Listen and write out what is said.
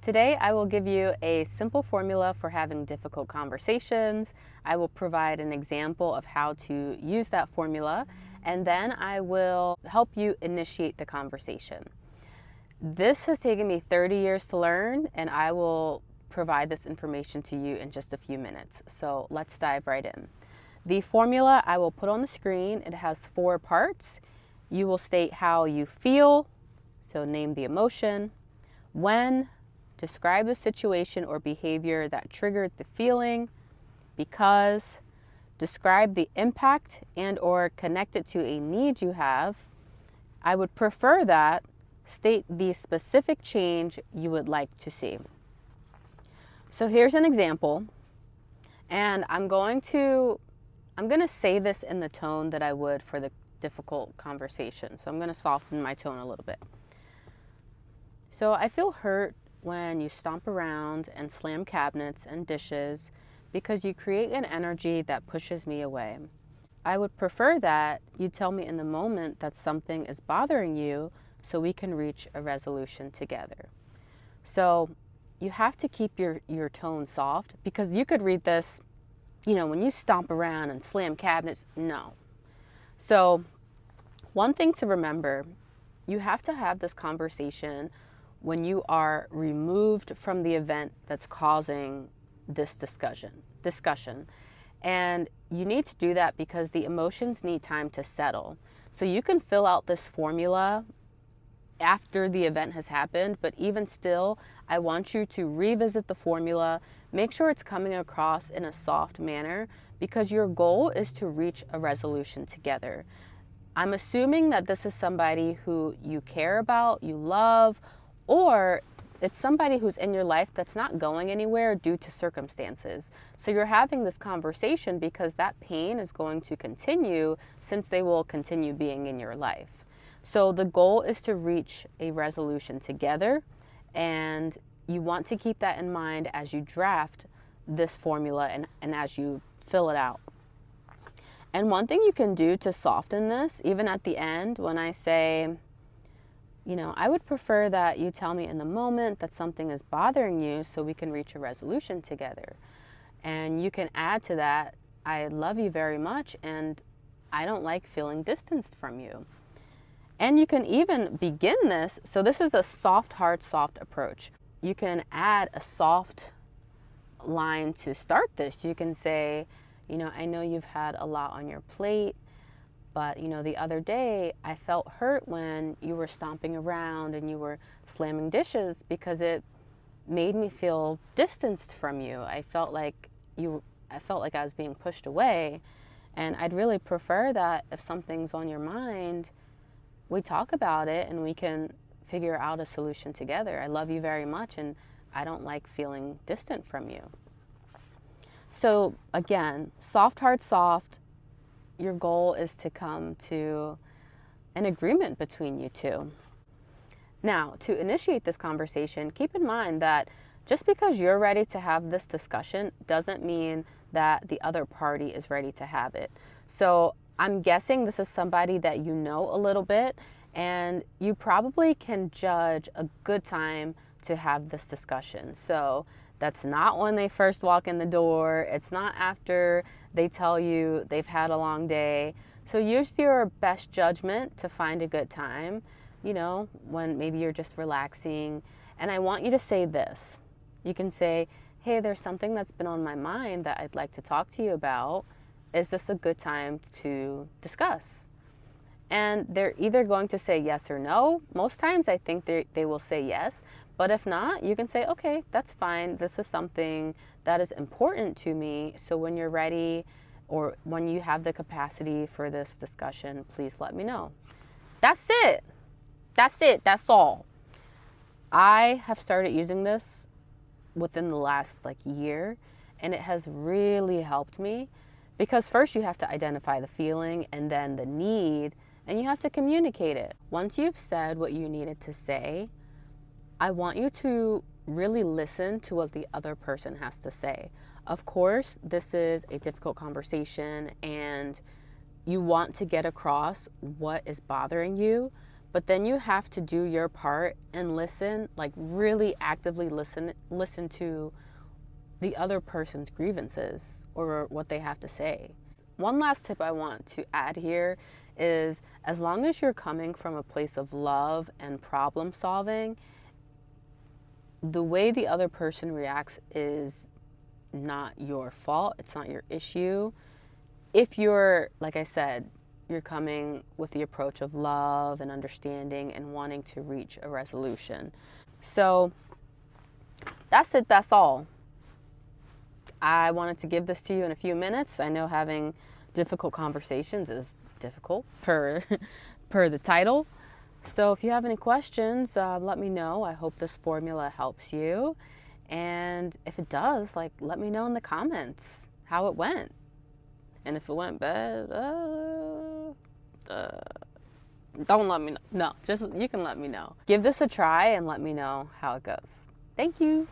Today, I will give you a simple formula for having difficult conversations. I will provide an example of how to use that formula, and then I will help you initiate the conversation. This has taken me 30 years to learn, and I will provide this information to you in just a few minutes. So let's dive right in. The formula I will put on the screen. It has 4 parts. You will state how you feel, so name the emotion, when, describe the situation or behavior that triggered the feeling, because, describe the impact and or connect it to a need you have. I would prefer that, state the specific change you would like to see. So here's an example, and I'm going to say this in the tone that I would for the difficult conversation. So I'm going to soften my tone a little bit. So I feel hurt when you stomp around and slam cabinets and dishes because you create an energy that pushes me away. I would prefer that you tell me in the moment that something is bothering you so we can reach a resolution together. So you have to keep your tone soft, because you could read this, when you stomp around and slam cabinets, no. So one thing to remember, you have to have this conversation when you are removed from the event that's causing this discussion. And you need to do that because the emotions need time to settle. So you can fill out this formula after the event has happened, but even still, I want you to revisit the formula, make sure it's coming across in a soft manner, because your goal is to reach a resolution together. I'm assuming that this is somebody who you care about, you love, or it's somebody who's in your life that's not going anywhere due to circumstances. So you're having this conversation because that pain is going to continue, since they will continue being in your life. So the goal is to reach a resolution together, and you want to keep that in mind as you draft this formula and as you fill it out. And one thing you can do to soften this, even at the end when I say, I would prefer that you tell me in the moment that something is bothering you so we can reach a resolution together. And you can add to that, I love you very much and I don't like feeling distanced from you. And you can even begin this, so this is a soft heart, soft approach. You can add a soft line to start this. You can say, I know you've had a lot on your plate, but the other day I felt hurt when you were stomping around and you were slamming dishes because it made me feel distanced from you. I felt like I was being pushed away, and I'd really prefer that if something's on your mind, we talk about it and we can figure out a solution together. I love you very much and I don't like feeling distant from you. So again, soft heart, soft. Your goal is to come to an agreement between you two. Now, to initiate this conversation, keep in mind that just because you're ready to have this discussion doesn't mean that the other party is ready to have it. So I'm guessing this is somebody that you know a little bit, and you probably can judge a good time to have this discussion. So that's not when they first walk in the door. It's not after they tell you they've had a long day. So use your best judgment to find a good time, when maybe you're just relaxing. And I want you to say this. You can say, hey, there's something that's been on my mind that I'd like to talk to you about. Is this a good time to discuss? And they're either going to say yes or no. Most times I think they will say yes. But if not, you can say, okay, that's fine. This is something that is important to me. So when you're ready or when you have the capacity for this discussion, please let me know. That's it. That's all. I have started using this within the last year, and it has really helped me, because first you have to identify the feeling and then the need, and you have to communicate it. Once you've said what you needed to say, I want you to really listen to what the other person has to say. Of course, this is a difficult conversation and you want to get across what is bothering you, But then you have to do your part and listen, like really actively listen to the other person's grievances or what they have to say. One last tip I want to add here is, as long as you're coming from a place of love and problem solving, the way the other person reacts is not your fault. It's not your issue. If you're, like I said, you're coming with the approach of love and understanding and wanting to reach a resolution. So that's it. That's all. I wanted to give this to you in a few minutes. I know having difficult conversations is difficult per the title. So if you have any questions, let me know. I hope this formula helps you. And if it does, like, let me know in the comments how it went. And if it went bad, don't let me know. No, just you can let me know. Give this a try and let me know how it goes. Thank you.